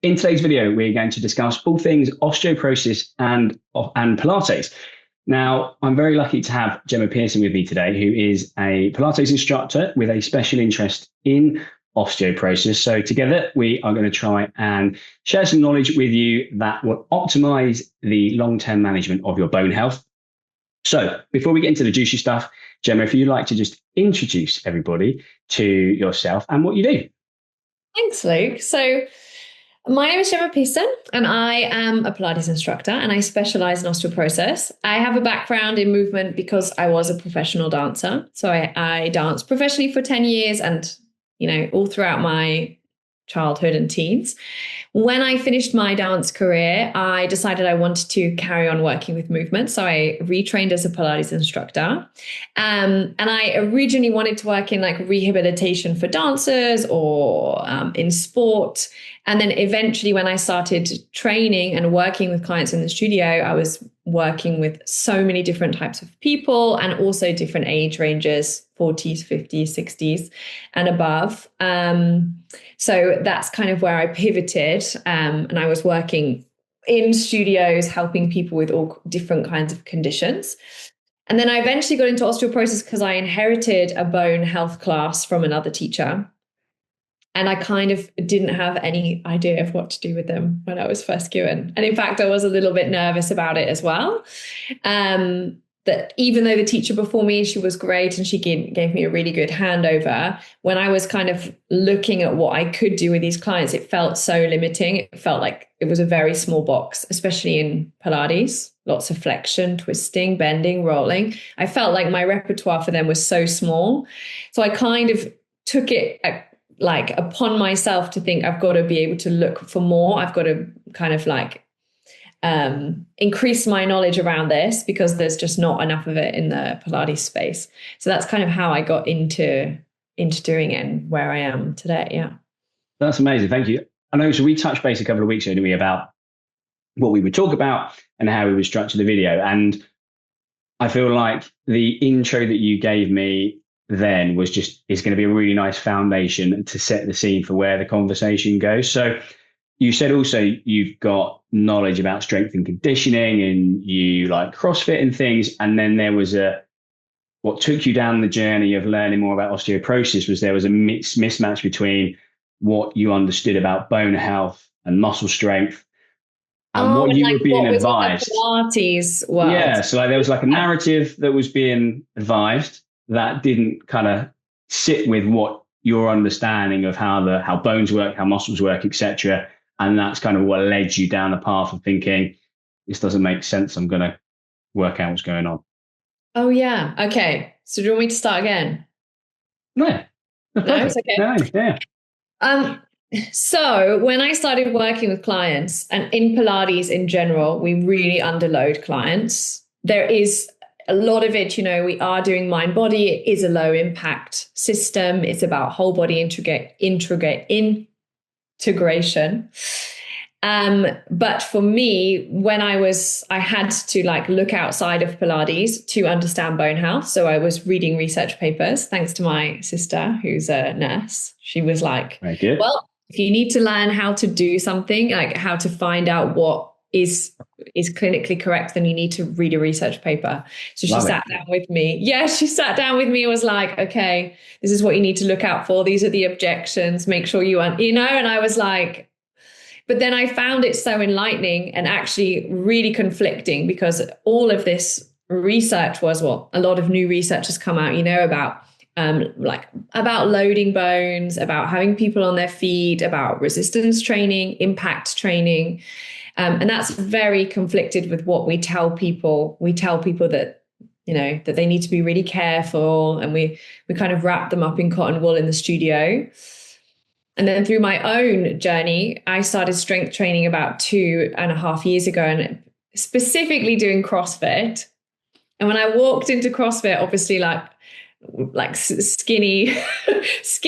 In today's video, we're going to discuss all things osteoporosis and Pilates. Now, I'm very lucky to have Gemma Pearson with me today, who is a Pilates instructor with a special interest in osteoporosis. So together, we are going to try and share some knowledge with you that will optimize the long-term management of your bone health. So before we get into the juicy stuff, Gemma, if you'd like to just introduce everybody to yourself and what you do. Thanks, Luke. So my name is Gemma Pearson, and I am a Pilates instructor, and I specialize in osteoporosis. I have a background in movement because I was a professional dancer. So I danced professionally for 10 years and, all throughout my childhood and teens. When I finished my dance career, I decided I wanted to carry on working with movement. So I retrained as a Pilates instructor. And I originally wanted to work in like rehabilitation for dancers or in sport. And then eventually when I started training and working with clients in the studio, I was working with so many different types of people and also different age ranges, 40s, 50s, 60s and above. So that's kind of where I pivoted. And I was working in studios, helping people with all different kinds of conditions. And then I eventually got into osteoporosis because I inherited a bone health class from another teacher. And I kind of didn't have any idea of what to do with them when I was first given. And in fact, I was a little bit nervous about it as well. That even though the teacher before me, she was great and she gave me a really good handover, when I was kind of looking at what I could do with these clients, it felt so limiting. It felt like it was a very small box, especially in Pilates, lots of flexion, twisting, bending, rolling. I felt like my repertoire for them was so small. So I kind of took it like upon myself to think I've got to be able to look for more. I've got to kind of like increase my knowledge around this because there's just not enough of it in the Pilates space. So that's kind of how I got into doing it and where I am today. Yeah. That's amazing. Thank you. I know, so we touched base a couple of weeks ago, didn't we, about what we would talk about and how we would structure the video. And I feel like the intro that you gave me then is going to be a really nice foundation to set the scene for where the conversation goes. So you said also you've got knowledge about strength and conditioning and you like CrossFit and things. And then there was what took you down the journey of learning more about osteoporosis was there was a mismatch between what you understood about bone health and muscle strength and what you were being advised. Pilates world. Yeah. So like there was like a narrative that was being advised that didn't kind of sit with what your understanding of how bones work, how muscles work, etc. And that's kind of what led you down the path of thinking, this doesn't make sense. I'm going to work out what's going on. Oh, yeah. Okay. So do you want me to start again? No. No, it's okay. No, yeah. So when I started working with clients and in Pilates in general, we really underload clients. There is a lot of it, we are doing mind body. It is a low impact system. It's about whole body integration. But for me, when I had to like look outside of Pilates to understand bone health. So I was reading research papers, thanks to my sister, who's a nurse. She was like, well, if you need to learn how to do something, like how to find out what is clinically correct, then you need to read a research paper. So she sat down with me. Yeah, she sat down with me and was like, okay, this is what you need to look out for. These are the objections. Make sure and I was like, but then I found it so enlightening and actually really conflicting because all of this research was a lot of new research has come out, about loading bones, about having people on their feet, about resistance training, impact training. And that's very conflicted with what we tell people. We tell people that, that they need to be really careful. And we kind of wrap them up in cotton wool in the studio. And then through my own journey, I started strength training about 2.5 years ago and specifically doing CrossFit. And when I walked into CrossFit, obviously like skinny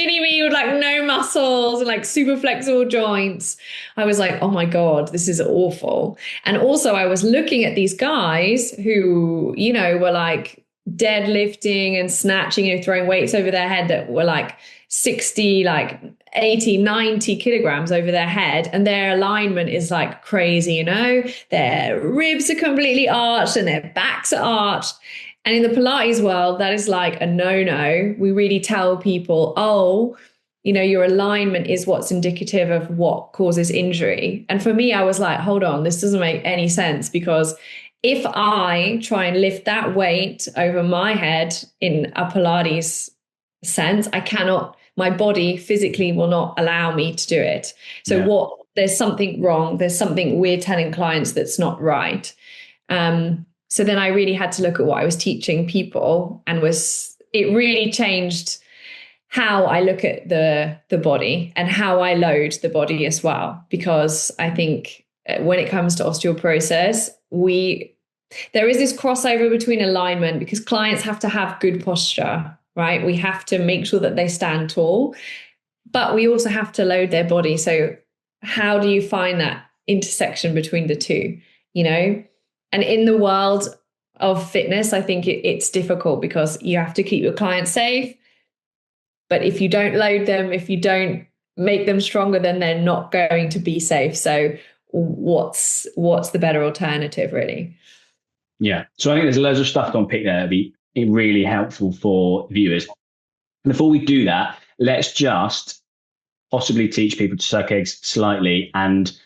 me with like no muscles and like super flexible joints. I was like, oh my God, this is awful. And also I was looking at these guys who, were like deadlifting and snatching and throwing weights over their head that were like 60, like 80, 90 kilograms over their head, and their alignment is like crazy, you know, their ribs are completely arched and their backs are arched. And in the Pilates world, that is like a no-no. We really tell people, oh, you know, your alignment is what's indicative of what causes injury. And for me, I was like, hold on, this doesn't make any sense, because if I try and lift that weight over my head in a Pilates sense, I cannot, my body physically will not allow me to do it. So there's something wrong. There's something we're telling clients that's not right. So then I really had to look at what I was teaching people, and it really changed how I look at the body and how I load the body as well. Because I think when it comes to osteoporosis, there is this crossover between alignment, because clients have to have good posture, right? We have to make sure that they stand tall, but we also have to load their body. So how do you find that intersection between the two, you know? And in the world of fitness, I think it's difficult, because you have to keep your clients safe. But if you don't load them, if you don't make them stronger, then they're not going to be safe. So what's the better alternative, really? Yeah. So I think there's loads of stuff to unpick there that'd be really helpful for viewers. Before we do that, let's just possibly teach people to suck eggs slightly and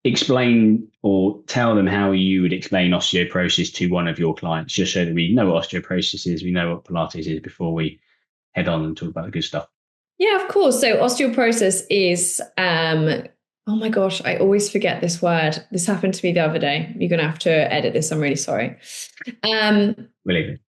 explain or tell them how you would explain osteoporosis to one of your clients, just so that we know what osteoporosis is, we know what Pilates is, before we head on and talk about the good stuff. Yeah, of course. So osteoporosis is, oh my gosh, I always forget this word. This happened to me the other day. You're going to have to edit this. I'm really sorry. Believe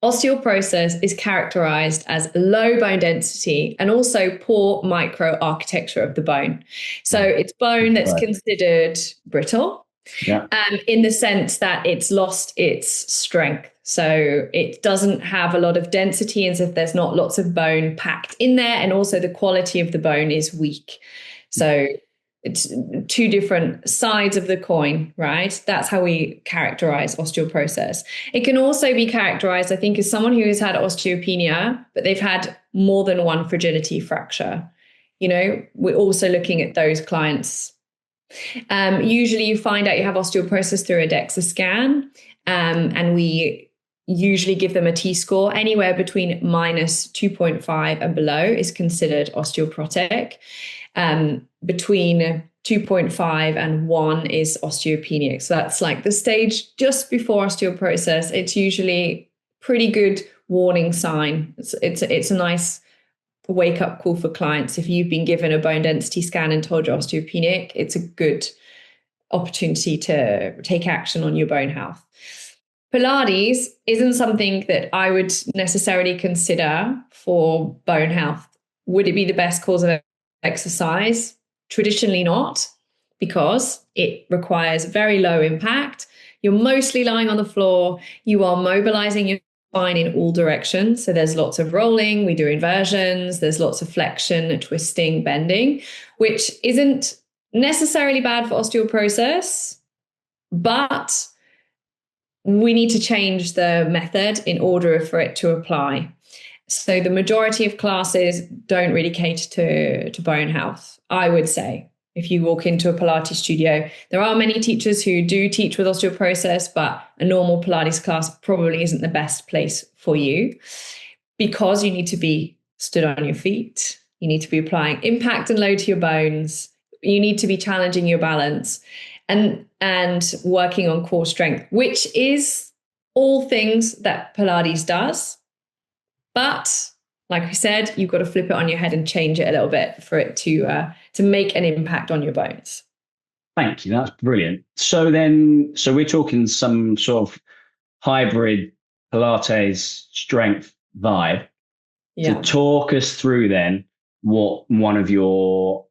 Osteoporosis is characterized as low bone density and also poor microarchitecture of the bone. So it's bone that's considered brittle, in the sense that it's lost its strength. So it doesn't have a lot of density, as if there's not lots of bone packed in there. And also the quality of the bone is weak. So it's two different sides of the coin, right? That's how we characterize osteoporosis. It can also be characterized, I think, as someone who has had osteopenia, but they've had more than one fragility fracture. You know, we're also looking at those clients. Usually you find out you have osteoporosis through a DEXA scan, and we usually give them a T-score. Anywhere between minus 2.5 and below is considered osteoporotic. Between 2.5 and 1 is osteopenic. So that's like the stage just before osteoporosis. It's usually pretty good warning sign. It's a nice wake up call for clients. If you've been given a bone density scan and told you're osteopenic, it's a good opportunity to take action on your bone health. Pilates isn't something that I would necessarily consider for bone health. Would it be the best cause of exercise? Traditionally not, because it requires very low impact. You're mostly lying on the floor. You are mobilizing your spine in all directions. So there's lots of rolling. We do inversions. There's lots of flexion, twisting, bending, which isn't necessarily bad for osteoporosis, but we need to change the method in order for it to apply. So the majority of classes don't really cater to bone health, I would say. If you walk into a Pilates studio, there are many teachers who do teach with osteoporosis, but a normal Pilates class probably isn't the best place for you, because you need to be stood on your feet. You need to be applying impact and load to your bones. You need to be challenging your balance and working on core strength, which is all things that Pilates does. But like we said, you've got to flip it on your head and change it a little bit for it to make an impact on your bones. Thank you. That's brilliant. So we're talking some sort of hybrid Pilates strength vibe. Yeah. To talk us through then what one of your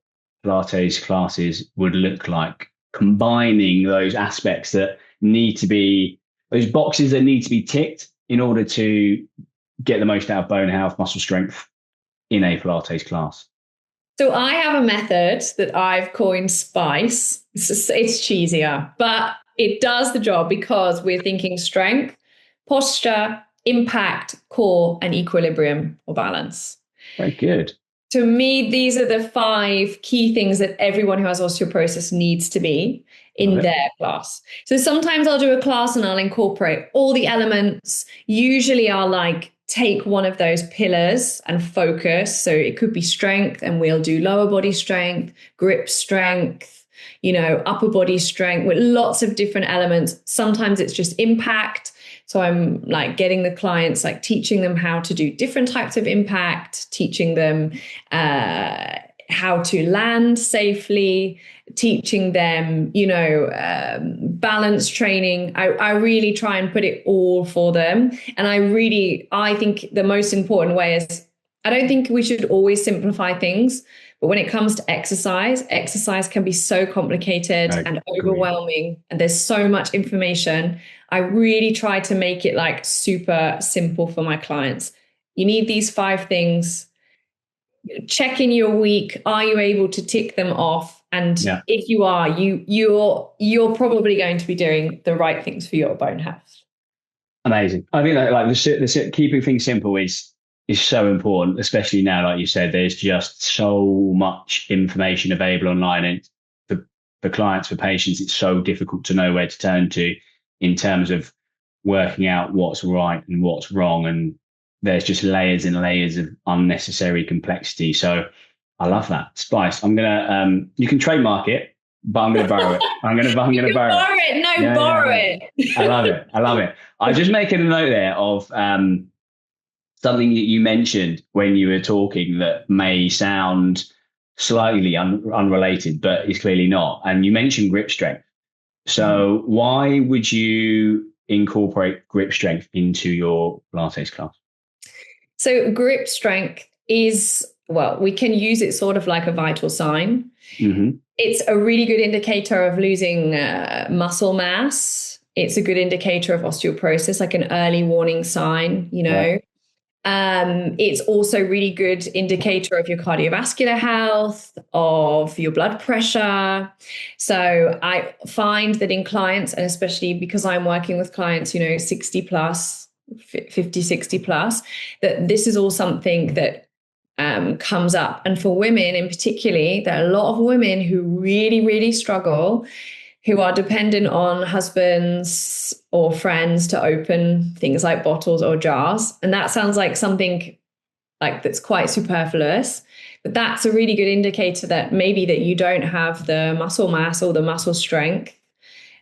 Pilates classes would look like, combining those aspects that need to be, those boxes that need to be ticked in order to get the most out of bone health, muscle strength in a Pilates class. So I have a method that I've coined SPICE. It's cheesier, but it does the job, because we're thinking strength, posture, impact, core, and equilibrium or balance. Very good. To me, these are the 5 key things that everyone who has osteoporosis needs to be in their class. So sometimes I'll do a class and I'll incorporate all the elements. Usually I'll like take one of those pillars and focus. So it could be strength, and we'll do lower body strength, grip strength, upper body strength, with lots of different elements. Sometimes it's just impact. So I'm like getting the clients, like teaching them how to do different types of impact, teaching them how to land safely, teaching them, balance training. I really try and put it all for them. And I think the most important way is, I don't think we should always simplify things. But when it comes to exercise can be so complicated and overwhelming, and there's so much information. I really try to make it like super simple for my clients. You need these 5 things. Check in your week. Are you able to tick them off? And if you are, you're probably going to be doing the right things for your bone health. Amazing. I think that like the keeping things simple is so important, especially now, like you said, there's just so much information available online, and for clients, for patients, it's so difficult to know where to turn to in terms of working out what's right and what's wrong. And there's just layers and layers of unnecessary complexity. So I love that. Spice. I'm going to, you can trademark it, but I'm going to borrow it. I'm going to borrow it. Borrow it. Borrow it. I love it. I just making a note there of, something that you mentioned when you were talking that may sound slightly unrelated, but is clearly not. And you mentioned grip strength. So why would you incorporate grip strength into your Pilates class? So grip strength is, we can use it sort of like a vital sign. Mm-hmm. It's a really good indicator of losing muscle mass. It's a good indicator of osteoporosis, like an early warning sign, Yeah. It's also a really good indicator of your cardiovascular health, of your blood pressure. So I find that in clients, and especially because I'm working with clients, 60 plus, 50, 60 plus, that this is all something that comes up. And for women in particular, there are a lot of women who really, really struggle, who are dependent on husbands or friends to open things like bottles or jars. And that sounds like something like that's quite superfluous, but that's a really good indicator that maybe that you don't have the muscle mass or the muscle strength.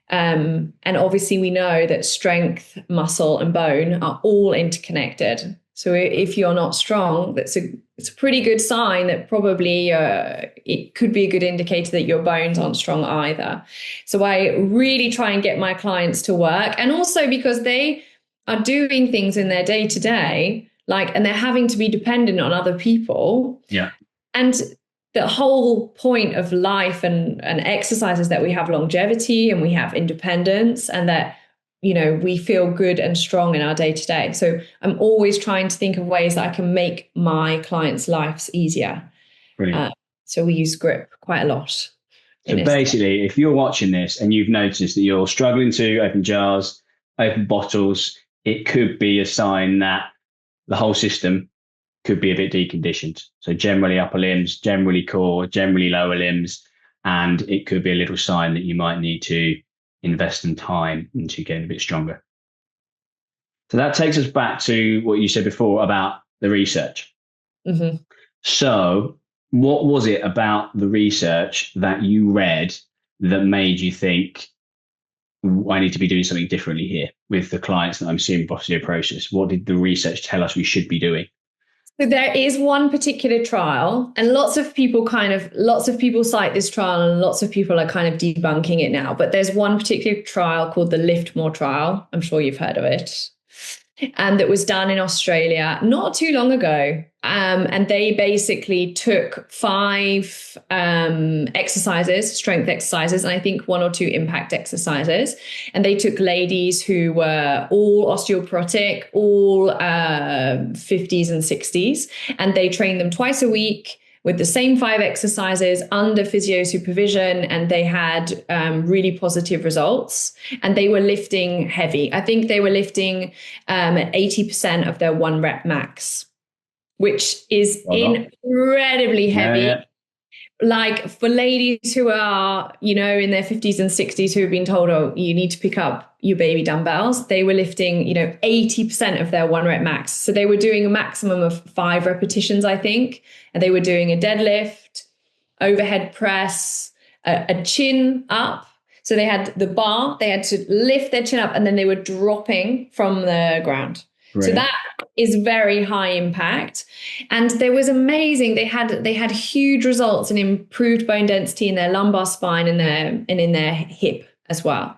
And obviously we know that strength, muscle, and bone are all interconnected. So if you're not strong, it's a pretty good sign that probably it could be a good indicator that your bones aren't strong either. So I really try and get my clients to work, and also because they are doing things in their day to day, and they're having to be dependent on other people. Yeah. And the whole point of life and exercise is that we have longevity and we have independence, and that we feel good and strong in our day to day. So I'm always trying to think of ways that I can make my clients' lives easier. Brilliant. So we use grip quite a lot. So basically, if you're watching this and you've noticed that you're struggling to open jars, open bottles, it could be a sign that the whole system could be a bit deconditioned. So generally upper limbs, generally core, generally lower limbs, and it could be a little sign that you might need to invest some time into getting a bit stronger. So that takes us back to what you said before about the research. Mm-hmm. So what was it about the research that you read that made you think, I need to be doing something differently here with the clients that I'm seeing with osteoporosis? What did the research tell us we should be doing? So there is one particular trial, and lots of people cite this trial, and lots of people are kind of debunking it now. But there's one particular trial called the LiftmorE trial. I'm sure you've heard of it. And that was done in Australia not too long ago. And they basically took 5 exercises, strength exercises, and I think 1 or 2 impact exercises. And they took ladies who were all osteoporotic, all 50s and 60s, and they trained them twice a week with the same 5 exercises under physio supervision, and they had really positive results. And they were lifting heavy. I think they were lifting at 80% of their 1 rep max, which is incredibly heavy. Yeah. Like for ladies who are, you know, in their 50s and 60s who have been told, oh, you need to pick up your baby dumbbells, they were lifting, you know, 80% of their 1 rep max. So they were doing a maximum of 5 repetitions, I think. And they were doing a deadlift, overhead press, a chin up. So they had the bar, they had to lift their chin up, and then they were dropping from the ground. Right. So that is very high impact. And there was amazing. They had huge results in improved bone density in their lumbar spine and in their hip as well.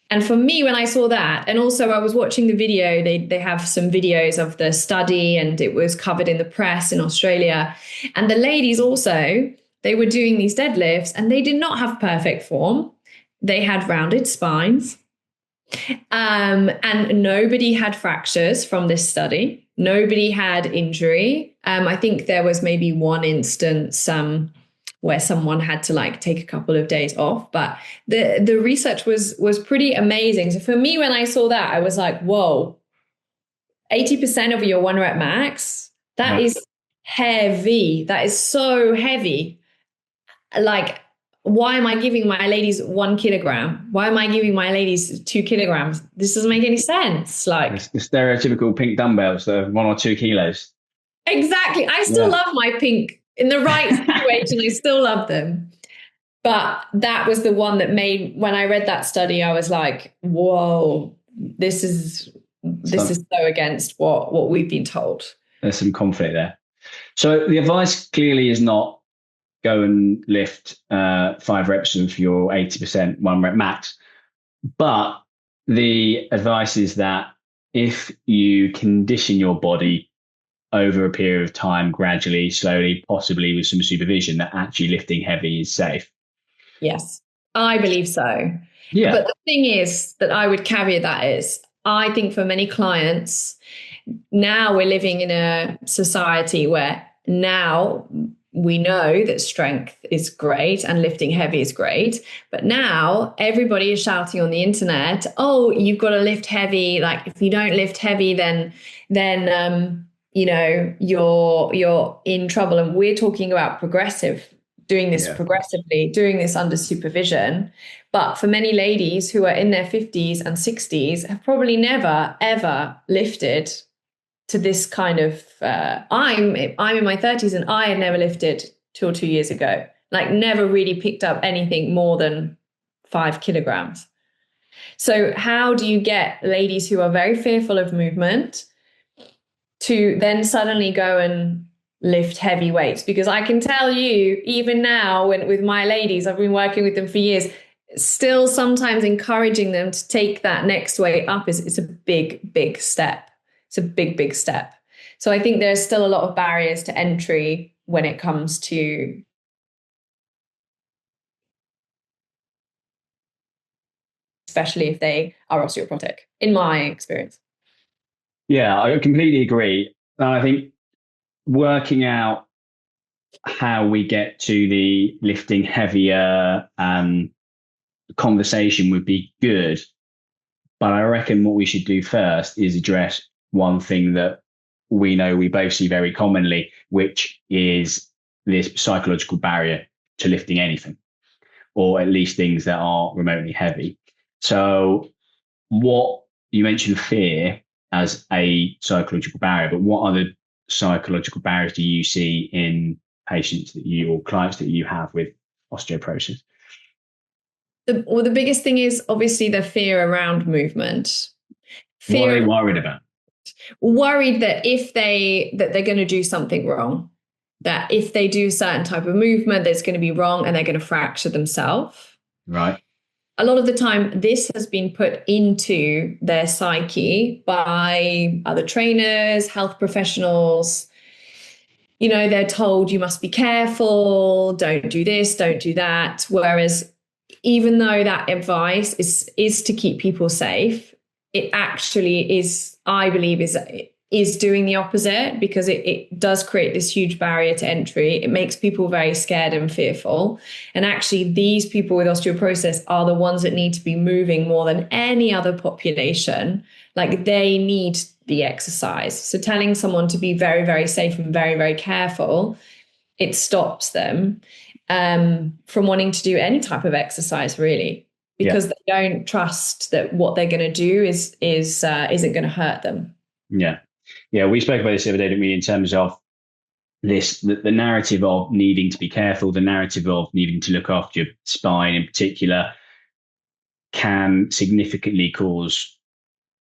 And for me, when I saw that, and also I was watching the video, they have some videos of the study, and it was covered in the press in Australia. And the ladies also, they were doing these deadlifts, and they did not have perfect form. They had rounded spines. And nobody had fractures from this study. Nobody had injury. I think there was maybe one instance where someone had to like take a couple of days off, but the research was pretty amazing. So for me, when I saw that, I was like, whoa, 80% of your 1 rep max, that is heavy. That is so heavy. Like, why am I giving my ladies 1 kilogram? Why am I giving my ladies 2 kilograms? This doesn't make any sense. Like the stereotypical pink dumbbells, the 1 or 2 kilos. Exactly. I still love my pink in the right situation. I still love them. But that was the one that made, when I read that study, I was like, whoa, this is so against what we've been told. There's some conflict there. So the advice clearly is not go and lift 5 reps of your 80% 1 rep max. But the advice is that if you condition your body over a period of time, gradually, slowly, possibly with some supervision, that actually lifting heavy is safe. Yes, I believe so. Yeah. But the thing is that I would caveat that is, I think for many clients, now we're living in a society where now we know that strength is great and lifting heavy is great. But now everybody is shouting on the internet, oh, you've got to lift heavy. Like if you don't lift heavy, then you know, you're in trouble. And we're talking about doing this progressively, doing this under supervision. But for many ladies who are in their 50s and 60s have probably never, ever lifted to this kind of, I'm in my 30s and I had never lifted till 2 years ago, like never really picked up anything more than 5 kilograms. So how do you get ladies who are very fearful of movement to then suddenly go and lift heavy weights? Because I can tell you, even now with my ladies, I've been working with them for years, still sometimes encouraging them to take that next weight up is a big, big step. It's a big, big step. So I think there's still a lot of barriers to entry when it comes to especially if they are osteoporotic, in my experience. Yeah, I completely agree. And I think working out how we get to the lifting heavier conversation would be good. But I reckon what we should do first is address one thing that we know we both see very commonly, which is this psychological barrier to lifting anything, or at least things that are remotely heavy. So what you mentioned fear as a psychological barrier, but what other psychological barriers do you see in patients that you or clients that you have with osteoporosis? The biggest thing is obviously the fear around movement. What are they worried about? Worried that that they're going to do something wrong, that if they do a certain type of movement, that's going to be wrong and they're going to fracture themselves. Right. A lot of the time, this has been put into their psyche by other trainers, health professionals. You know, they're told you must be careful, don't do this, don't do that. Whereas even though that advice is to keep people safe, it actually is, I believe, is doing the opposite, because it does create this huge barrier to entry. It makes people very scared and fearful. And actually, these people with osteoporosis are the ones that need to be moving more than any other population. Like, they need the exercise. So telling someone to be very, very safe and very, very careful, it stops them from wanting to do any type of exercise, really, because they don't trust that what they're going to do isn't going to hurt them. Yeah, we spoke about this the other day, didn't we, in terms of the narrative of needing to be careful, the narrative of needing to look after your spine in particular can significantly cause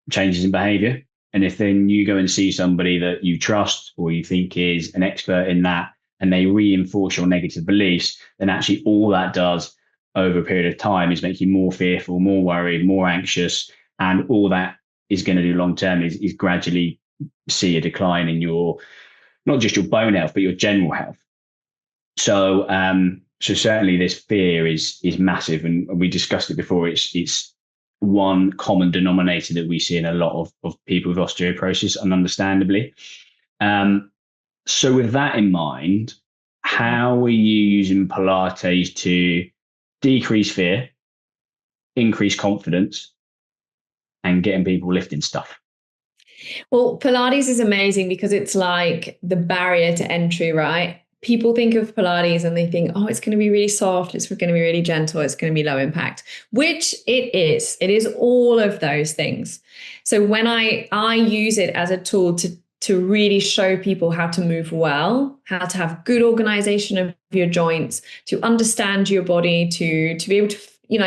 changes in behavior. And if then you go and see somebody that you trust or you think is an expert in that, and they reinforce your negative beliefs, then actually all that does over a period of time is make you more fearful, more worried, more anxious. And all that is going to do long term is gradually see a decline in your, not just your bone health, but your general health. So certainly this fear is massive, and we discussed it before. It's one common denominator that we see in a lot of people with osteoporosis, and understandably. So with that in mind, how are you using Pilates to decrease fear, increase confidence, and getting people lifting stuff? Well, Pilates is amazing because it's like the barrier to entry, right? People think of Pilates and they think, oh, it's going to be really soft, it's going to be really gentle, it's going to be low impact, which it is. It is all of those things. So when I use it as a tool to really show people how to move well, how to have good organization of your joints, to understand your body, to be able to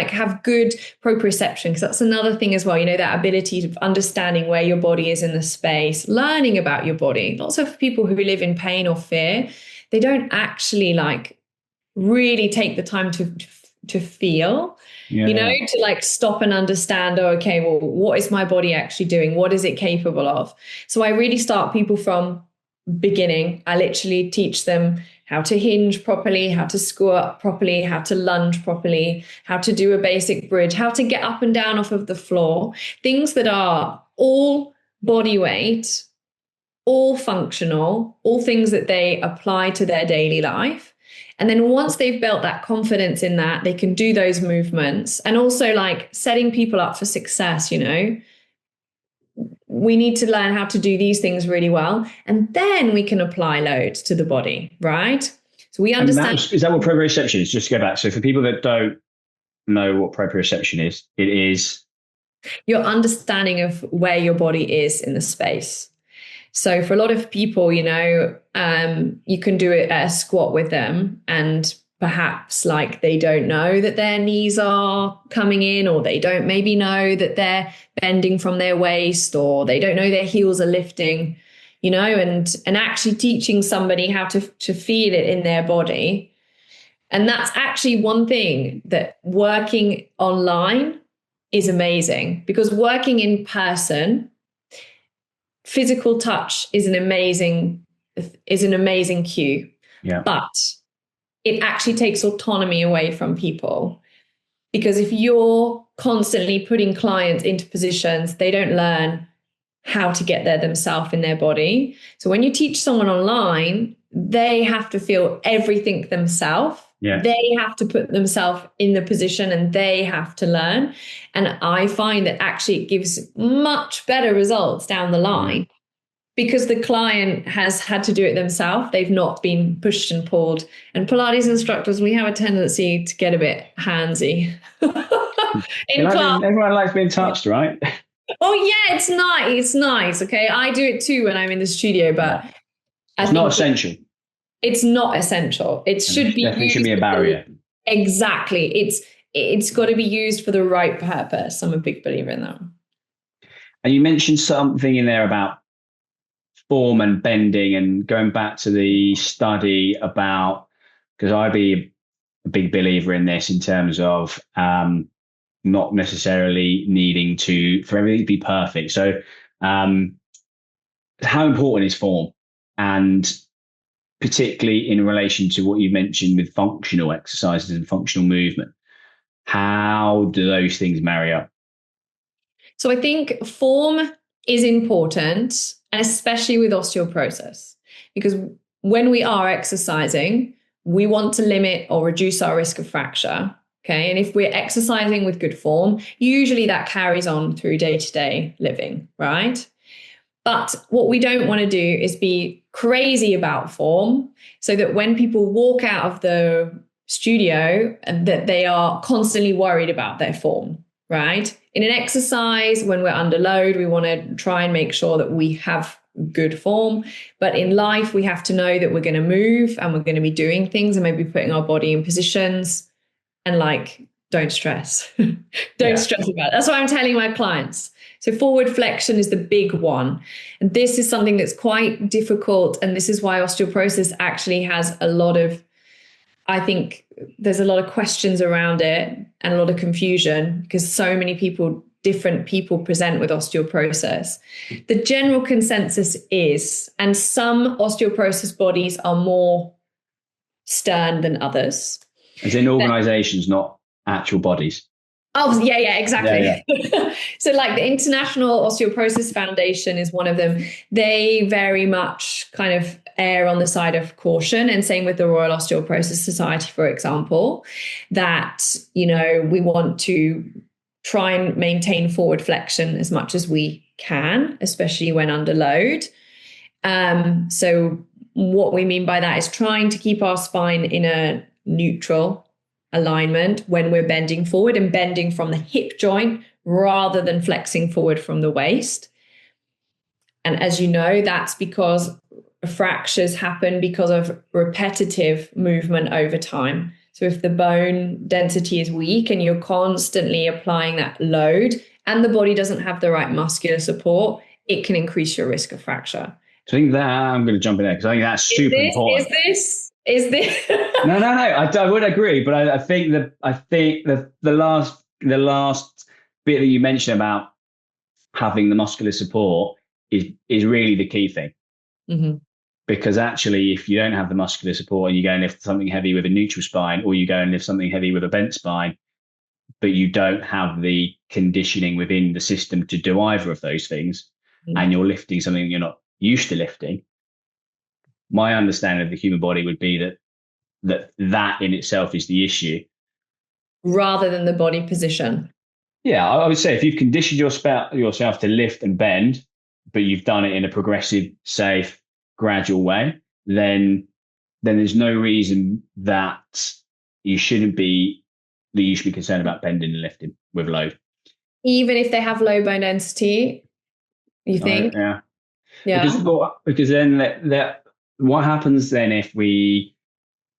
have good proprioception, because that's another thing as well, that ability of understanding where your body is in the space, learning about your body. Lots of people who live in pain or fear, they don't actually really take the time to feel, to stop and understand, okay, well, what is my body actually doing? What is it capable of? So I really start people from beginning. I literally teach them how to hinge properly, how to squat properly, how to lunge properly, how to do a basic bridge, how to get up and down off of the floor, things that are all body weight, all functional, all things that they apply to their daily life. And then once they've built that confidence in that, they can do those movements. And also setting people up for success, we need to learn how to do these things really well. And then we can apply load to the body, right? So we understand. Is that what proprioception is? Just to go back. So for people that don't know what proprioception is, it is your understanding of where your body is in the space. So for a lot of people, you can do it at a squat with them, and perhaps they don't know that their knees are coming in, or they don't maybe know that they're bending from their waist, or they don't know their heels are lifting, and actually teaching somebody how to feel it in their body. And that's actually one thing that working online is amazing, because working in person, physical touch is an amazing cue. Yeah. But it actually takes autonomy away from people, because if you're constantly putting clients into positions, they don't learn how to get there themselves in their body. So when you teach someone online, they have to feel everything themselves. Yeah. They have to put themselves in the position, and they have to learn. And I find that actually it gives much better results down the line, because the client has had to do it themselves. They've not been pushed and pulled. And Pilates instructors, we have a tendency to get a bit handsy. Everyone likes being touched, right? Oh yeah, it's nice. It's nice. Okay, I do it too when I'm in the studio, but it's not essential. It's not essential. It should be. Definitely should be a barrier. Exactly. It's got to be used for the right purpose. I'm a big believer in that. And you mentioned something in there about form and bending, and going back to the study about, because I'd be a big believer in this in terms of not necessarily needing for everything to be perfect. So how important is form? And particularly in relation to what you mentioned with functional exercises and functional movement, how do those things marry up? So I think form is important, and especially with osteoporosis, because when we are exercising, we want to limit or reduce our risk of fracture. Okay. And if we're exercising with good form, usually that carries on through day-to-day living, right? But what we don't want to do is be crazy about form so that when people walk out of the studio, that they are constantly worried about their form, right? In an exercise, when we're under load, we want to try and make sure that we have good form. But in life, we have to know that we're going to move and we're going to be doing things and maybe putting our body in positions, and like, don't stress. Don't stress about it. That's what I'm telling my clients. So forward flexion is the big one. And this is something that's quite difficult. And this is why osteoporosis actually has a lot of, I think there's a lot of questions around it and a lot of confusion, because so many people, different people present with osteoporosis. The general consensus is, and some osteoporosis bodies are more stern than others. As in organizations, not actual bodies. Oh, yeah, exactly. Yeah. So like the International Osteoporosis Foundation is one of them. They very much kind of err on the side of caution, and same with the Royal Osteoporosis Society, for example, that, you know, we want to try and maintain forward flexion as much as we can, especially when under load. So what we mean by that is trying to keep our spine in a neutral alignment when we're bending forward, and bending from the hip joint rather than flexing forward from the waist. And as you know, that's because fractures happen because of repetitive movement over time. So if the bone density is weak and you're constantly applying that load and the body doesn't have the right muscular support, it can increase your risk of fracture. So I think that, I'm going to jump in there because I think that's super important. Is this? No. I would agree, but I think the last bit that you mentioned about having the muscular support is really the key thing. Mm-hmm. Because actually, if you don't have the muscular support and you go and lift something heavy with a neutral spine, or you go and lift something heavy with a bent spine, but you don't have the conditioning within the system to do either of those things, and you're lifting something you're not used to lifting, my understanding of the human body would be that in itself is the issue, rather than the body position. Yeah, I would say if you've conditioned yourself to lift and bend, but you've done it in a progressive, safe, gradual way, then there's no reason that you should be concerned about bending and lifting with load. Even if they have low bone density, you think? Yeah. Because then that what happens then if we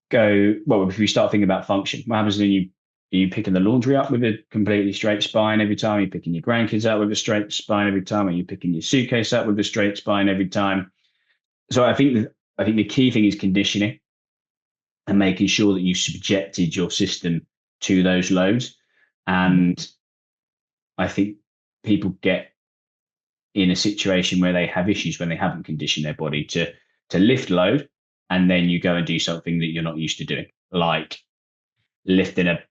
start thinking about function? What happens then? Are you picking the laundry up with a completely straight spine every time? Are you picking your grandkids up with a straight spine every time? Are you picking your suitcase up with a straight spine every time? So I think the key thing is conditioning and making sure that you subjected your system to those loads. And I think people get in a situation where they have issues when they haven't conditioned their body to lift load, and then you go and do something that you're not used to doing, like lifting a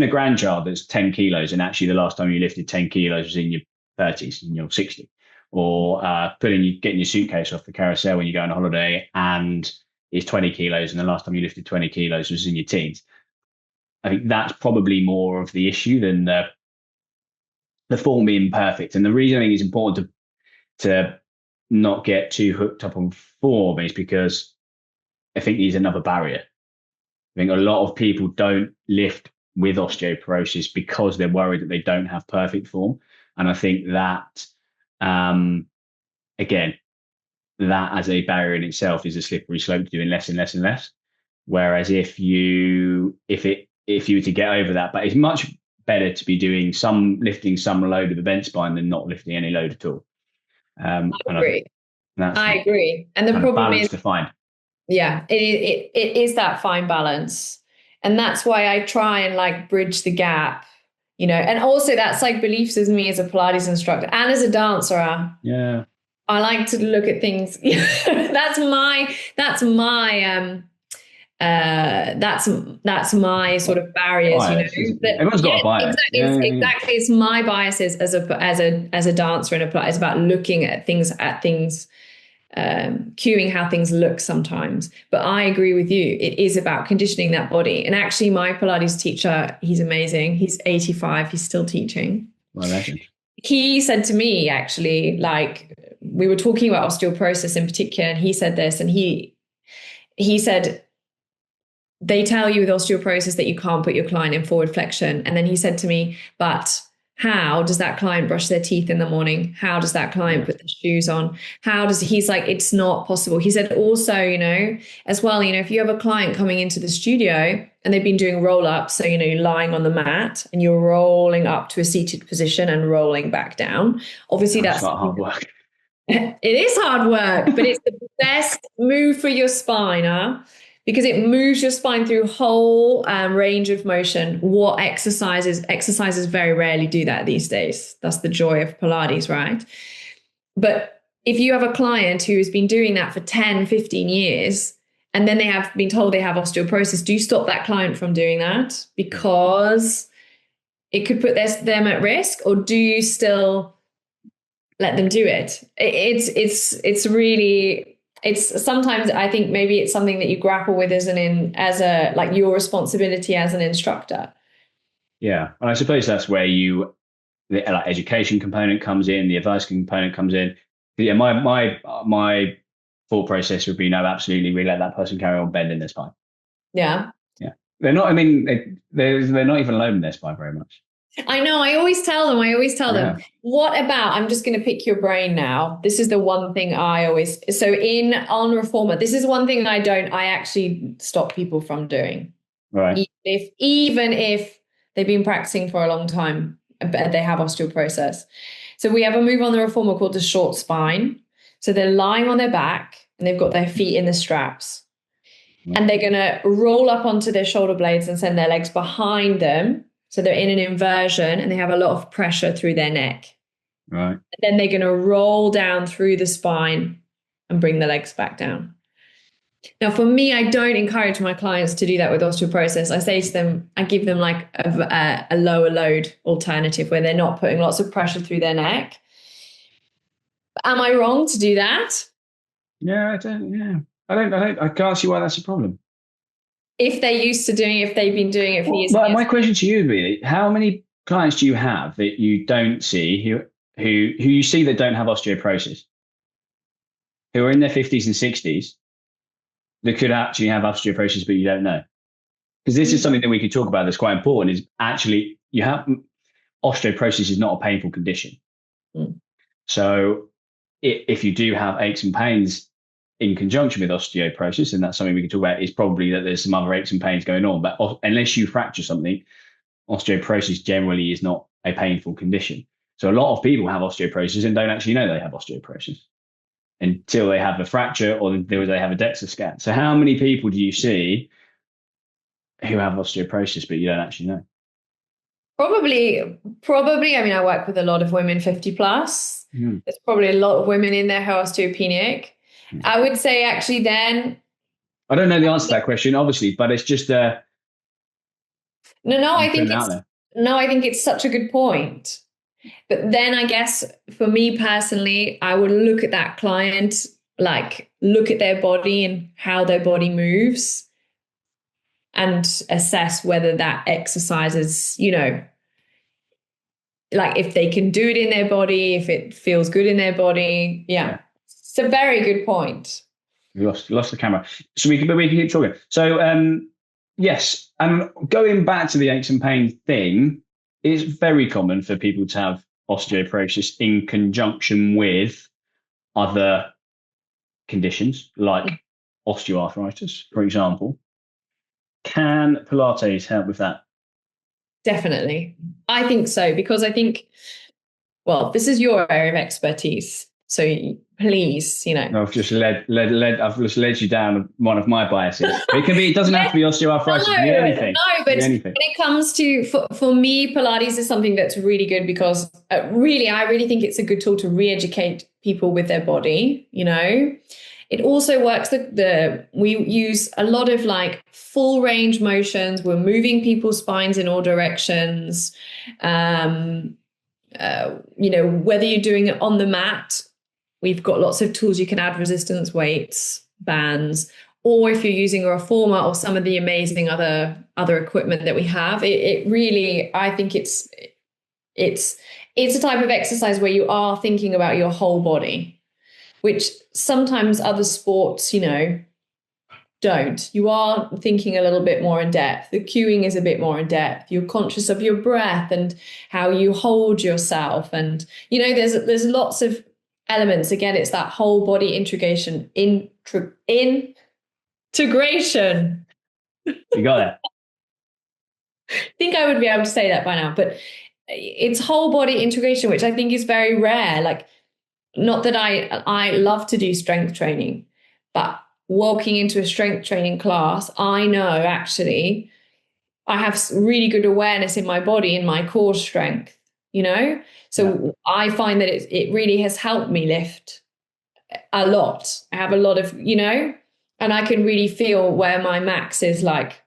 grandchild that's 10 kilos, and actually the last time you lifted 10 kilos was in your 30s, in your 60s, or getting your suitcase off the carousel when you go on holiday and it's 20 kilos, and the last time you lifted 20 kilos was in your teens. I think that's probably more of the issue than the form being perfect. And the reason I think it's important to not get too hooked up on form is because I think there's another barrier. I think a lot of people don't lift with osteoporosis because they're worried that they don't have perfect form. And I think that, again, that as a barrier in itself is a slippery slope to doing less and less and less. Whereas if you were to get over that, but it's much better to be lifting some load of the bent spine than not lifting any load at all. I agree. I agree. And the problem is to find. Yeah, it is that fine balance. And that's why I try and bridge the gap, and also that's beliefs as me as a Pilates instructor and as a dancer. Yeah. I like to look at things. That's my That's my sort of barriers, you know. Bias, But everyone's got a bias. exactly, exactly. It's my biases as a dancer and a player. It's about looking at things, cueing how things look sometimes. But I agree with you. It is about conditioning that body. And actually, my Pilates teacher, he's amazing. He's 85. He's still teaching. Well, legend. He said to me, actually, like, we were talking about osteoporosis in particular, and he said this, and he said, they tell you with osteoporosis that you can't put your client in forward flexion. And then he said to me, but how does that client brush their teeth in the morning? How does that client put their shoes on? He's like, it's not possible. He said also, you know, as well, you know, if you have a client coming into the studio and they've been doing roll ups, so, you know, you're lying on the mat and you're rolling up to a seated position and rolling back down. Obviously, that's not hard work. It is hard work, but it's the best move for your spine, because it moves your spine through whole range of motion. What exercises very rarely do that these days. That's the joy of Pilates, right? But if you have a client who has been doing that for 10, 15 years, and then they have been told they have osteoporosis, do you stop that client from doing that because it could put them at risk, or do you still let them do it? It's really... It's sometimes, I think maybe it's something that you grapple with as like your responsibility as an instructor. Yeah. And I suppose that's where the like education component comes in, the advice component comes in. Yeah, my thought process would be, no, absolutely, we let that person carry on bending their spine. Yeah. Yeah. They're not, I mean, they're not even loading their spine very much. I know. I always tell them, what about, I'm just going to pick your brain now. This is the one thing on Reformer, this is one thing I actually stop people from doing. Right. Even if they've been practicing for a long time, but they have osteoporosis. So we have a move on the Reformer called the short spine. So they're lying on their back and they've got their feet in the straps. Right. And they're going to roll up onto their shoulder blades and send their legs behind them. So they're in an inversion and they have a lot of pressure through their neck. Right. And then they're going to roll down through the spine and bring the legs back down. Now, for me, I don't encourage my clients to do that with osteoporosis. I say to them, I give them like a lower load alternative where they're not putting lots of pressure through their neck. Am I wrong to do that? Yeah, I can't see why that's a problem. If they're used to doing it, if they've been doing it for years. Well, my question to you really, how many clients do you have that you don't see who you see that don't have osteoporosis, who are in their 50s and 60s that could actually have osteoporosis, but you don't know? Because this is something that we could talk about that's quite important, is actually osteoporosis is not a painful condition. Mm. So if you do have aches and pains in conjunction with osteoporosis, and that's something we can talk about, is probably that there's some other aches and pains going on. But unless you fracture something, osteoporosis generally is not a painful condition. So a lot of people have osteoporosis and don't actually know they have osteoporosis until they have a fracture or until they have a DEXA scan. So how many people do you see who have osteoporosis, but you don't actually know? Probably. I mean, I work with a lot of women 50 plus. Mm. There's probably a lot of women in there who are osteopenic. I would say actually then... I don't know the answer to that question, obviously, but it's just... I think it's such a good point. But then I guess for me personally, I would look at that client, like look at their body and how their body moves and assess whether that exercise is, you know, like if they can do it in their body, if it feels good in their body. Yeah. It's a very good point. We lost the camera. So we can keep talking. So yes, and going back to the aches and pains thing, it's very common for people to have osteoporosis in conjunction with other conditions like osteoarthritis, for example. Can Pilates help with that? Definitely. I think so, because I think, well, this is your area of expertise. So please, you know. I've just led you down one of my biases. It doesn't have to be osteoarthritis. It can be anything. No, but when it comes to, for me, Pilates is something that's really good because I really think it's a good tool to re-educate people with their body, you know. It also works we use a lot of like full range motions. We're moving people's spines in all directions. Whether you're doing it on the mat, we've got lots of tools. You can add resistance weights, bands, or if you're using a reformer or some of the amazing other equipment that we have, it really, I think it's a type of exercise where you are thinking about your whole body, which sometimes other sports, don't. You are thinking a little bit more in depth. The cueing is a bit more in depth. You're conscious of your breath and how you hold yourself. And, there's lots of elements. Again, it's that whole body integration. Integration. You got it. I think I would be able to say that by now, but it's whole body integration, which I think is very rare. Like, not that I love to do strength training, but walking into a strength training class, I know actually I have really good awareness in my body, in my core strength, So I find that it really has helped me lift a lot. I have a lot of, and I can really feel where my max is like,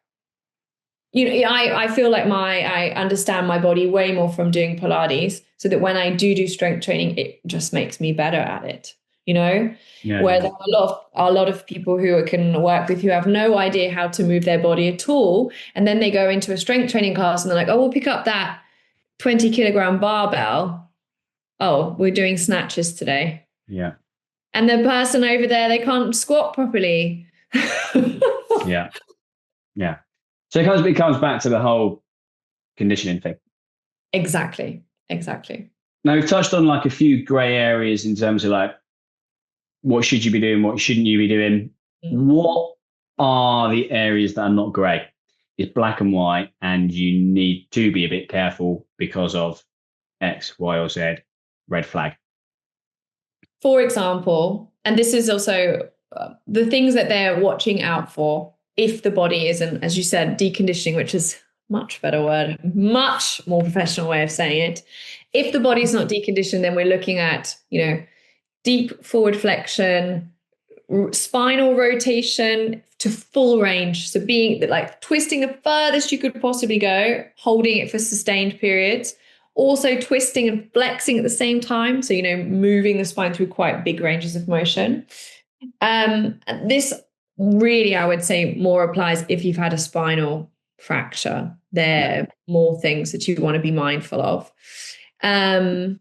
I feel like I understand my body way more from doing Pilates, so that when I do strength training, it just makes me better at it, where there are a lot of people who I can work with who have no idea how to move their body at all. And then they go into a strength training class and they're like, oh, we'll pick up that 20 kilogram barbell. Oh, we're doing snatches today. Yeah. And the person over there, they can't squat properly. Yeah. Yeah. So it comes back to the whole conditioning thing. Exactly. Now, we've touched on like a few grey areas in terms of like, what should you be doing? What shouldn't you be doing? What are the areas that are not grey? It's black and white, and you need to be a bit careful because of X, Y, or Z, red flag. For example, and this is also the things that they're watching out for if the body isn't, as you said, deconditioning, which is much better word, much more professional way of saying it. If the body's not deconditioned, then we're looking at, deep forward flexion, spinal rotation to full range. So being like twisting the furthest you could possibly go, holding it for sustained periods, also twisting and flexing at the same time. So, moving the spine through quite big ranges of motion. This really, I would say, more applies if you've had a spinal fracture. There are more things that you want to be mindful of. So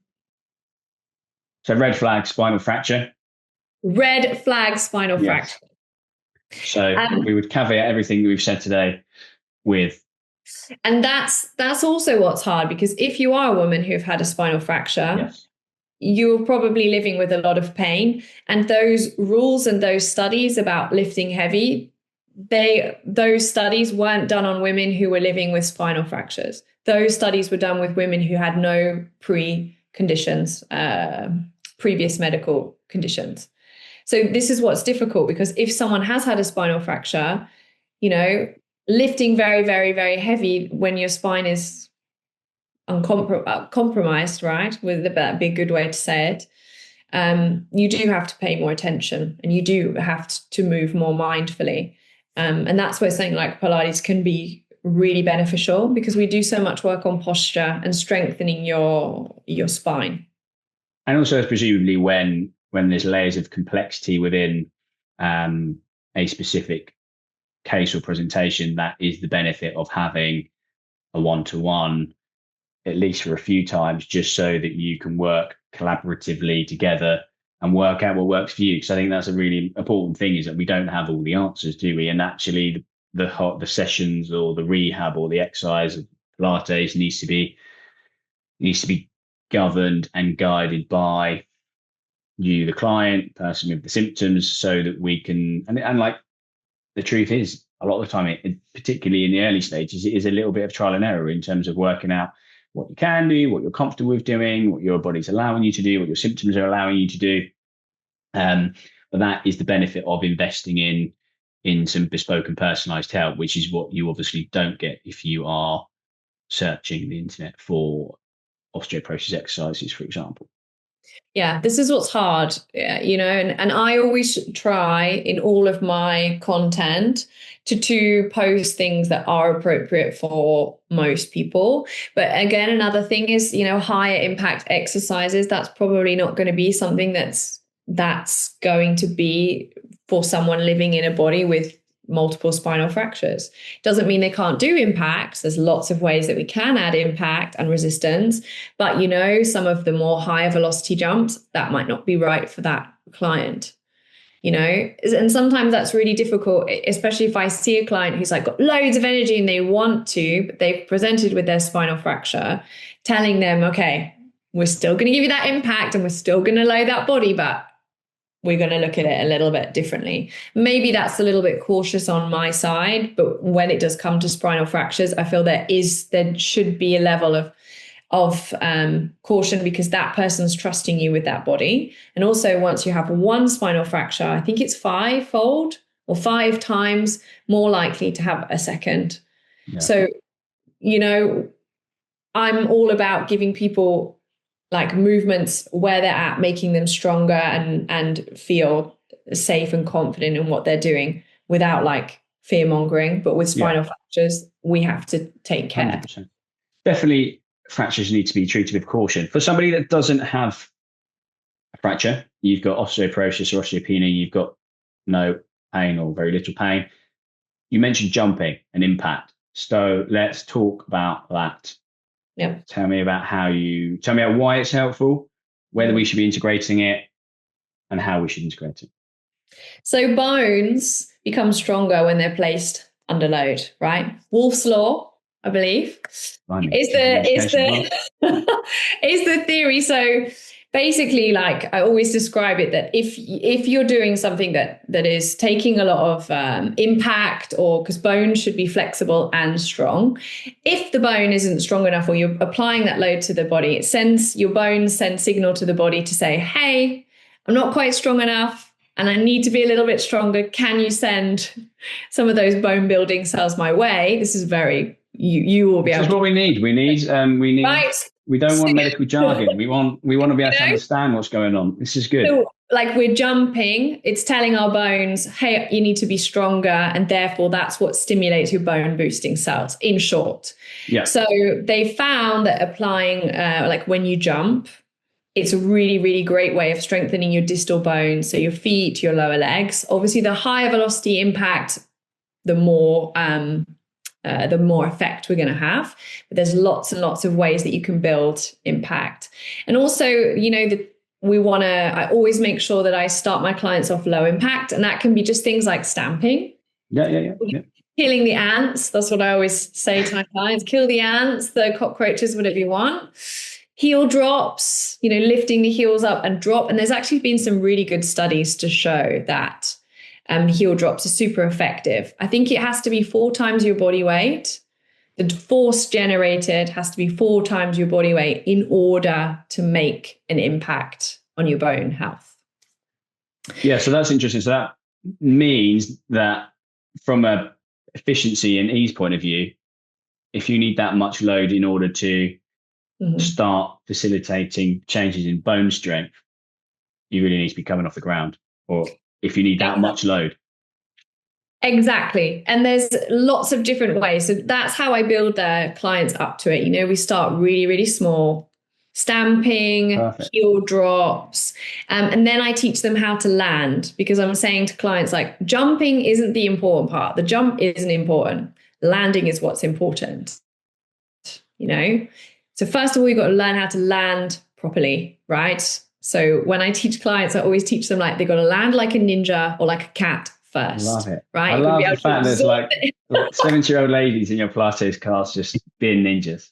red flag, spinal fracture. Red flag, spinal fracture. So we would caveat everything that we've said today with. And that's also what's hard, because if you are a woman who've had a spinal fracture, you're probably living with a lot of pain. And those rules and those studies about lifting heavy, those studies weren't done on women who were living with spinal fractures. Those studies were done with women who had no preconditions, previous medical conditions. So this is what's difficult, because if someone has had a spinal fracture, lifting very, very, very heavy when your spine is compromised, right? That'd be a good way to say it. You do have to pay more attention, and you do have to move more mindfully. And that's where something like Pilates can be really beneficial, because we do so much work on posture and strengthening your spine. And also, presumably, when there's layers of complexity within a specific case or presentation, that is the benefit of having a one-to-one, at least for a few times, just so that you can work collaboratively together and work out what works for you. Because I think that's a really important thing, is that we don't have all the answers, do we? And actually the sessions or the rehab or the exercise of Pilates needs to be governed and guided by you, the client, person with the symptoms, so that we can, and like, the truth is, a lot of the time, particularly in the early stages, it is a little bit of trial and error in terms of working out what you can do, what you're comfortable with doing, what your body's allowing you to do, what your symptoms are allowing you to do. But that is the benefit of investing in some bespoke and personalized help, which is what you obviously don't get if you are searching the internet for osteoporosis exercises, for example. Yeah, this is what's hard, and I always try in all of my content to post things that are appropriate for most people. But again, another thing is, higher impact exercises, that's probably not going to be something that's going to be for someone living in a body with multiple spinal fractures. Doesn't mean they can't do impacts. There's lots of ways that we can add impact and resistance, but some of the more higher velocity jumps, that might not be right for that client. And sometimes that's really difficult, especially if I see a client who's like got loads of energy and they want to, but they've presented with their spinal fracture, telling them, okay, we're still going to give you that impact and we're still going to load that body, but we're going to look at it a little bit differently. Maybe that's a little bit cautious on my side, but when it does come to spinal fractures, I feel there should be a level of caution, because that person's trusting you with that body. And also, once you have one spinal fracture, I think it's 5-fold or 5 times more likely to have a second. Yeah. So, I'm all about giving people like movements where they're at, making them stronger and feel safe and confident in what they're doing without like fear mongering. But with spinal fractures, we have to take care. 100%. Definitely, fractures need to be treated with caution. For somebody that doesn't have a fracture, you've got osteoporosis or osteopenia, you've got no pain or very little pain. You mentioned jumping and impact. So let's talk about that. Yeah. Tell me about why it's helpful, whether we should be integrating it, and how we should integrate it. So bones become stronger when they're placed under load, right? Wolf's Law, I believe, is the theory. So basically, like I always describe it, that if you're doing something that is taking a lot of impact, or because bones should be flexible and strong, if the bone isn't strong enough, or you're applying that load to the body, your bones send signal to the body to say, hey, I'm not quite strong enough and I need to be a little bit stronger. Can you send some of those bone building cells my way? This is very, you will be able to. This is what we need. We need. Right. We don't want medical jargon. We want to be able to understand what's going on. This is good. So, like we're jumping, it's telling our bones, hey, you need to be stronger. And therefore, that's what stimulates your bone boosting cells, in short. Yeah. So they found that applying, like when you jump, it's a really, really great way of strengthening your distal bones. So your feet, your lower legs. Obviously, the higher velocity impact, the more effect we're going to have. But there's lots and lots of ways that you can build impact. And also, I always make sure that I start my clients off low impact. And that can be just things like stamping. Yeah. Killing the ants. That's what I always say to my clients. Kill the ants, the cockroaches, whatever you want. Heel drops, lifting the heels up and drop. And there's actually been some really good studies to show that heel drops are super effective. I think it has to be 4 times your body weight. The force generated has to be 4 times your body weight in order to make an impact on your bone health. Yeah, so that's interesting. So that means that from a efficiency and ease point of view, if you need that much load in order to start facilitating changes in bone strength, you really need to be coming off the ground, or if you need that much load. Exactly. And there's lots of different ways. So that's how I build their clients up to it. We start really, really small, stamping, Perfect. Heel drops. And then I teach them how to land, because I'm saying to clients, like, jumping isn't the important part. The jump isn't important. Landing is what's important. So first of all, you've got to learn how to land properly, right? So when I teach clients, I always teach them like they've got to land like a ninja or like a cat first. Love it. Right? I love the fact there's like 70-year-old ladies in your Pilates class just being ninjas.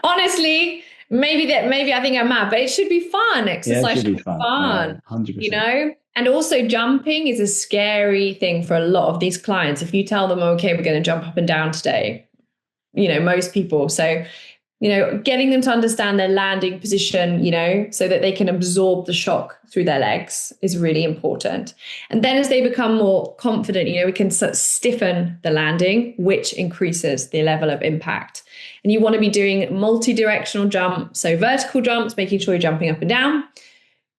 Honestly, maybe I think I'm mad, but it should be fun. Exercise should be fun. Yeah, 100%. And also jumping is a scary thing for a lot of these clients. If you tell them, okay, we're going to jump up and down today, most people. So getting them to understand their landing position, so that they can absorb the shock through their legs is really important. And then as they become more confident, we can sort of stiffen the landing, which increases the level of impact. And you want to be doing multi-directional jumps, so vertical jumps, making sure you're jumping up and down,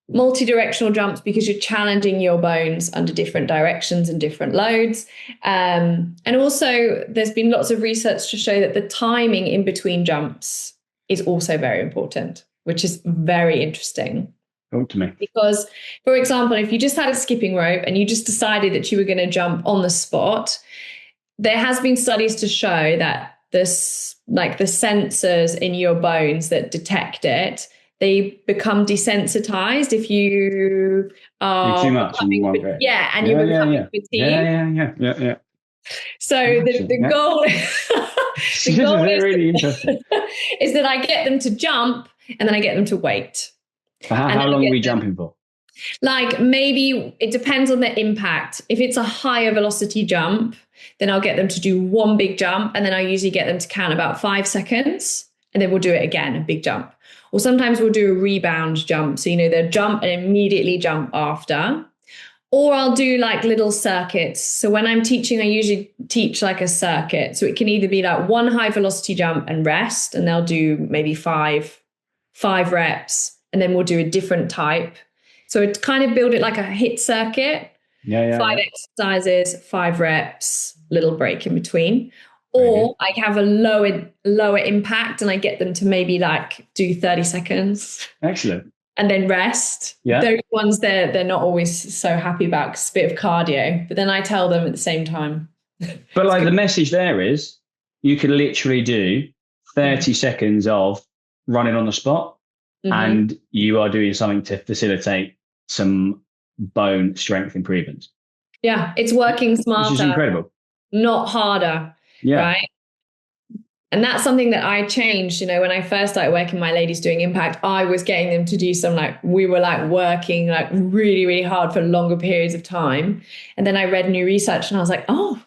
multi-directional jumps because you're challenging your bones under different directions and different loads. And also there's been lots of research to show that the timing in between jumps is also very important, which is very interesting. Talk to me. Because, for example, if you just had a skipping rope and you just decided that you were going to jump on the spot, there has been studies to show that the sensors in your bones that detect it, they become desensitized if you are too much in one bit. Yeah, and you're becoming fatigued. Yeah. So the goal, this is really interesting. is that I get them to jump and then I get them to wait. How long are we jumping for? Like maybe it depends on the impact. If it's a higher velocity jump, then I'll get them to do one big jump, and then I usually get them to count about 5 seconds, and then we'll do it again, a big jump. Or sometimes we'll do a rebound jump. So, they'll jump and immediately jump after. Or I'll do like little circuits. So when I'm teaching, I usually teach like a circuit. So it can either be like one high velocity jump and rest, and they'll do maybe five reps, and then we'll do a different type. So it kind of build it like a HIIT circuit. 5 exercises, 5 reps, little break in between. Or I have a lower impact and I get them to maybe like do 30 seconds. Excellent. And then rest. Yeah. Those ones they're not always so happy about because it's a bit of cardio. But then I tell them at the same time. But like the message there is you could literally do 30 seconds of running on the spot, and you are doing something to facilitate some bone strength improvements. Yeah, it's working smarter. Which is incredible. Not harder. Yeah. Right. And that's something that I changed, when I first started working my ladies doing impact, I was getting them to do we were working really, really hard for longer periods of time. And then I read new research and I was like, oh,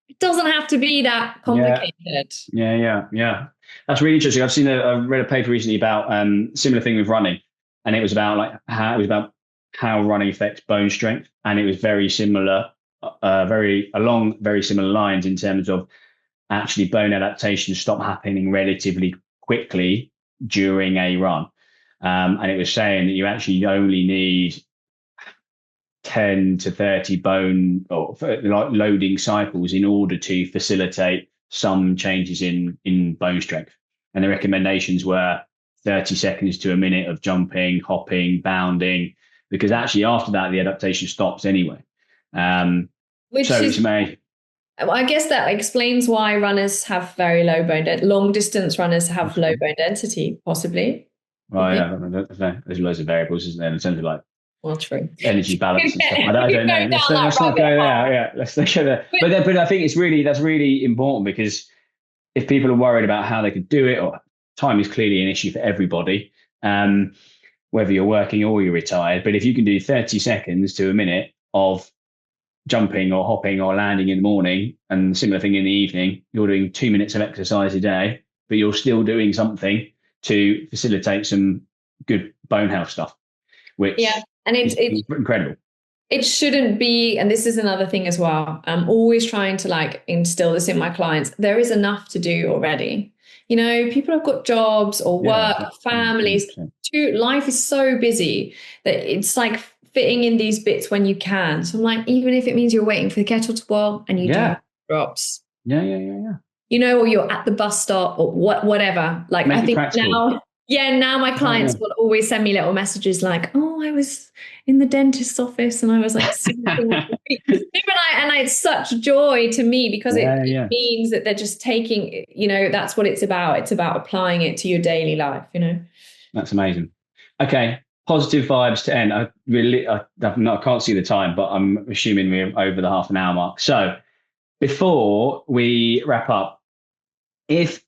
it doesn't have to be that complicated. Yeah. That's really interesting. I read a paper recently about similar thing with running. And it was about how running affects bone strength. And it was very similar, along very similar lines in terms of actually bone adaptation stop happening relatively quickly during a run. And it was saying that you actually only need 10 to 30 bone or loading cycles in order to facilitate some changes in bone strength. And the recommendations were 30 seconds to a minute of jumping, hopping, bounding, because actually after that, the adaptation stops anyway. I guess that explains why runners have very low bone density. Long distance runners have low bone density, possibly. Well, there's loads of variables, isn't there, in terms of true. Energy balance and stuff. I don't know. Let's not go there. Yeah, let's not go there. But I think that's really important, because if people are worried about how they could do it, or time is clearly an issue for everybody, whether you're working or you're retired. But if you can do 30 seconds to a minute of jumping or hopping or landing in the morning, and similar thing in the evening, you're doing 2 minutes of exercise a day, but you're still doing something to facilitate some good bone health stuff, which and it's incredible. It shouldn't be, and this is another thing as well, I'm always trying to instill this in my clients. There is enough to do already. People have got jobs or work, families. Life is so busy that it's fitting in these bits when you can. So I'm even if it means you're waiting for the kettle to boil and you do drops. Yeah. Or you're at the bus stop or whatever. I think now my clients will always send me little messages oh, I was in the dentist's office and I was and it's such joy to me because it means that they're just taking, that's what it's about. It's about applying it to your daily life, That's amazing. Okay. Positive vibes to end. I can't see the time, but I'm assuming we're over the half an hour mark. So before we wrap up, if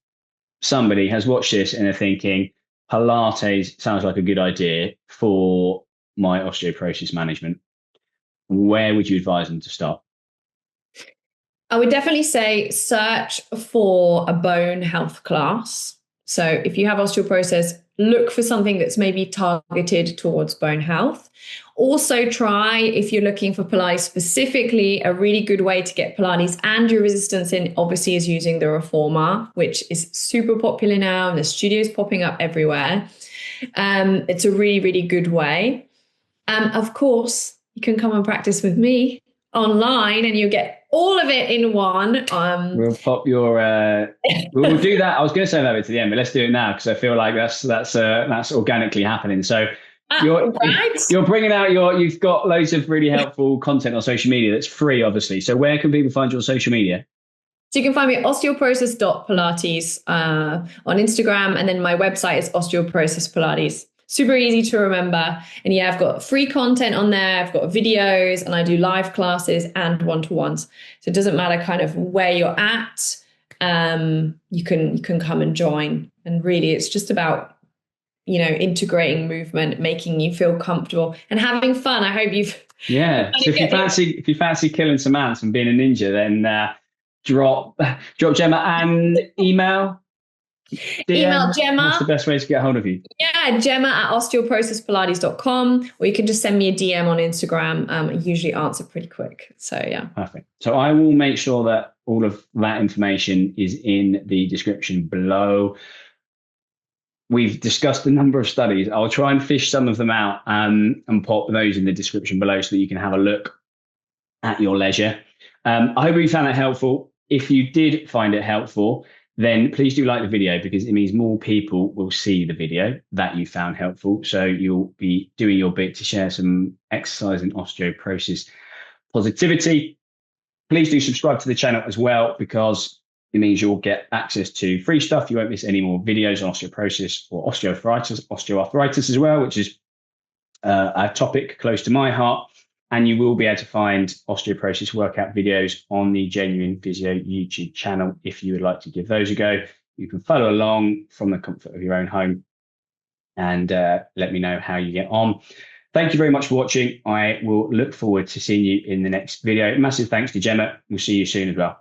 somebody has watched this and they're thinking, Pilates sounds like a good idea for my osteoporosis management, where would you advise them to start? I would definitely say search for a bone health class. So if you have osteoporosis, look for something that's maybe targeted towards bone health. Also try, if you're looking for Pilates specifically, a really good way to get Pilates and your resistance in obviously is using the reformer, which is super popular now and the studios popping up everywhere. It's a really, really good way. Of course, you can come and practice with me online and you get all of it in one. We'll pop your we'll do that. I was going to say that bit to the end, but let's do it now because I feel like that's organically happening. So you're bringing out you've got loads of really helpful content on social media that's free, obviously. So where can people find you on social media? So you can find me at osteoporosis.pilates on Instagram, and then my website is Osteoporosis Pilates. Super easy to remember. And yeah, I've got free content on there. I've got videos and I do live classes and one-to-ones. So it doesn't matter kind of where you're at. You can come and join. And really, it's just about, integrating movement, making you feel comfortable and having fun. I hope you've... Yeah. So if you fancy killing some ants and being a ninja, then drop Gemma and email. Email Gemma. What's the best way to get hold of you? Yeah, Gemma at osteoporosispilates.com, or you can just send me a DM on Instagram. I usually answer pretty quick. So yeah. Perfect. So I will make sure that all of that information is in the description below. We've discussed a number of studies. I'll try and fish some of them out and pop those in the description below so that you can have a look at your leisure. I hope you found that helpful. If you did find it helpful, then please do like the video because it means more people will see the video that you found helpful. So you'll be doing your bit to share some exercise and osteoporosis positivity. Please do subscribe to the channel as well because it means you'll get access to free stuff. You won't miss any more videos on osteoporosis or osteoarthritis as well, which is a topic close to my heart. And you will be able to find osteoporosis workout videos on the Genuine Physio YouTube channel if you would like to give those a go. You can follow along from the comfort of your own home and let me know how you get on. Thank you very much for watching. I will look forward to seeing you in the next video. Massive thanks to Gemma. We'll see you soon as well.